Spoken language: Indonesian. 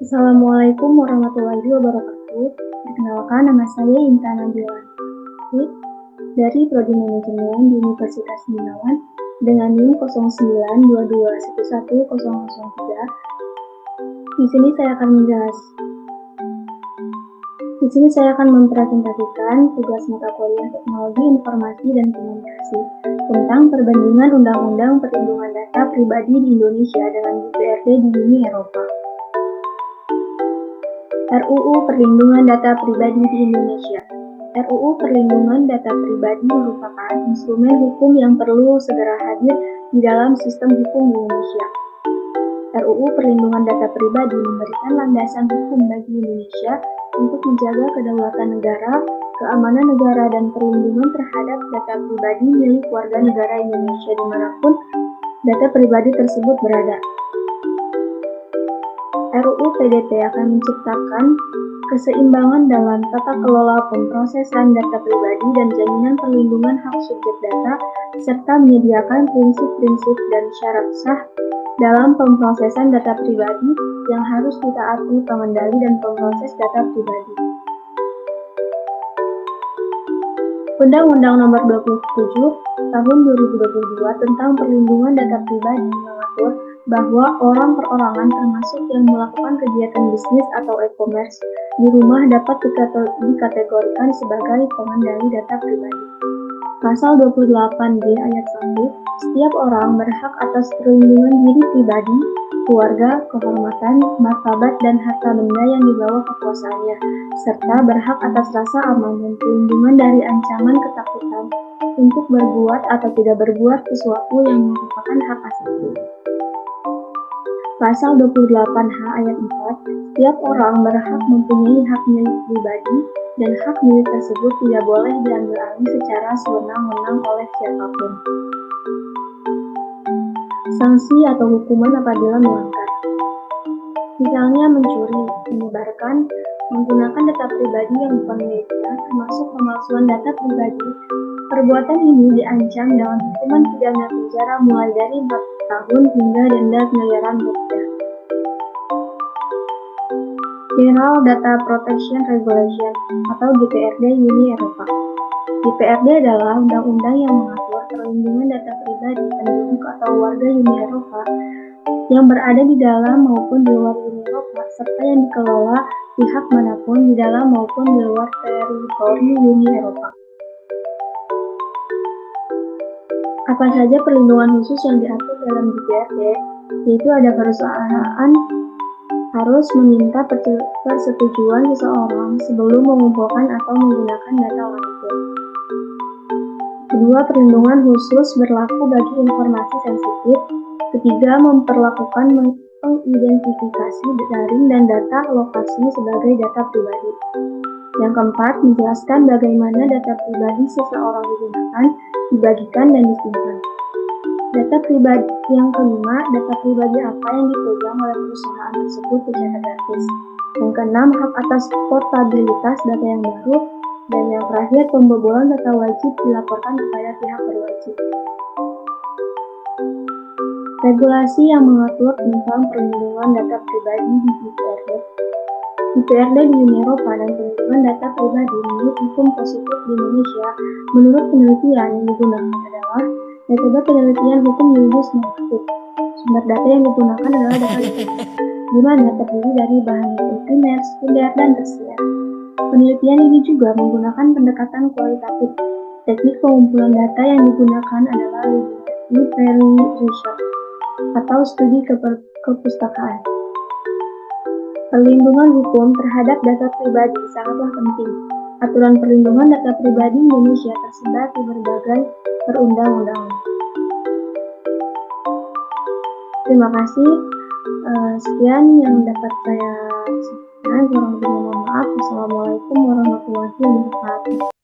Assalamualaikum warahmatullahi wabarakatuh. Perkenalkan, nama saya Intan Nabila dari Prodi Manajemen di Universitas Gunawan dengan NIM 0922111003. Di sini saya akan mempresentasikan tugas mata kuliah Teknologi Informasi dan Komunikasi tentang perbandingan Undang-Undang Perlindungan Data Pribadi di Indonesia dengan DPRD di Uni Eropa. RUU Perlindungan Data Pribadi di Indonesia. RUU Perlindungan Data Pribadi merupakan instrumen hukum yang perlu segera hadir di dalam sistem hukum di Indonesia. RUU Perlindungan Data Pribadi memberikan landasan hukum bagi Indonesia untuk menjaga kedaulatan negara, keamanan negara, dan perlindungan terhadap data pribadi milik warga negara Indonesia dimanapun data pribadi tersebut berada. RUU PDP akan menciptakan keseimbangan dalam tata kelola pemrosesan data pribadi dan jaminan perlindungan hak subjek data, serta menyediakan prinsip-prinsip dan syarat sah dalam pemrosesan data pribadi yang harus ditaati pengendali dan pemroses data pribadi. Undang-Undang Nomor 27 Tahun 2022 tentang Perlindungan Data Pribadi mengatur bahwa orang perorangan termasuk yang melakukan kegiatan bisnis atau e-commerce di rumah dapat dikategorikan sebagai pengendali data pribadi. Pasal 28D ayat 1, setiap orang berhak atas perlindungan diri pribadi, keluarga, kehormatan, martabat, dan harta benda yang dibawa kekuasaannya, serta berhak atas rasa aman dan perlindungan dari ancaman ketakutan untuk berbuat atau tidak berbuat sesuatu yang merupakan hak asasi. Pasal 28H ayat 4, setiap orang berhak mempunyai hak milik pribadi dan hak milik tersebut tidak boleh diambil alih secara sewenang-wenang oleh siapapun. Sanksi atau hukuman apabila melanggar. Misalnya mencuri, menyebarkan, menggunakan data pribadi yang bukan miliknya, termasuk pemalsuan data pribadi. Perbuatan ini diancam dengan hukuman pidana penjara mulai dari 4 tahun hingga denda miliaran rupiah. General Data Protection Regulation atau DPRD Uni Eropa. DPRD adalah undang-undang yang mengatur perlindungan data pribadi penduduk atau warga Uni Eropa yang berada di dalam maupun di luar Uni Eropa, serta yang dikelola pihak manapun di dalam maupun di luar teritori Uni Eropa. Apa saja perlindungan khusus yang diatur dalam DPRD, yaitu ada perusahaan harus meminta persetujuan seseorang sebelum mengumpulkan atau menggunakan data orang itu. Kedua, perlindungan khusus berlaku bagi informasi sensitif. Ketiga, memperlakukan pengidentifikasi daring dan data lokasi sebagai data pribadi. Yang keempat, menjelaskan bagaimana data pribadi seseorang digunakan, dibagikan, dan disimpan. Data pribadi. Yang kelima, data pribadi apa yang dipegang oleh perusahaan tersebut secara gratis. Yang keenam, hak atas portabilitas data yang baru. Dan yang terakhir, pembobolan data wajib dilaporkan kepada pihak berwajib. Regulasi yang mengatur tentang perlindungan data pribadi di DPRD. DPRD di Uni Eropa dan perlindungan data pribadi menurut hukum positif di Indonesia. Menurut penelitian yang digunakan adalah metode penelitian hukum lingkus normatif. Sumber data yang digunakan adalah data di mana terdiri dari bahan primer, sekunder, dan tersier. Penelitian ini juga menggunakan pendekatan kualitatif. Teknik pengumpulan data yang digunakan adalah library research atau studi kepustakaan. Perlindungan hukum terhadap data pribadi sangatlah penting. Aturan perlindungan data pribadi Indonesia tersebar di berbagai perundang-undangan. Terima kasih. Sekian yang dapat saya sampaikan. Kurang lebihnya mohon maaf. Wassalamualaikum warahmatullahi wabarakatuh.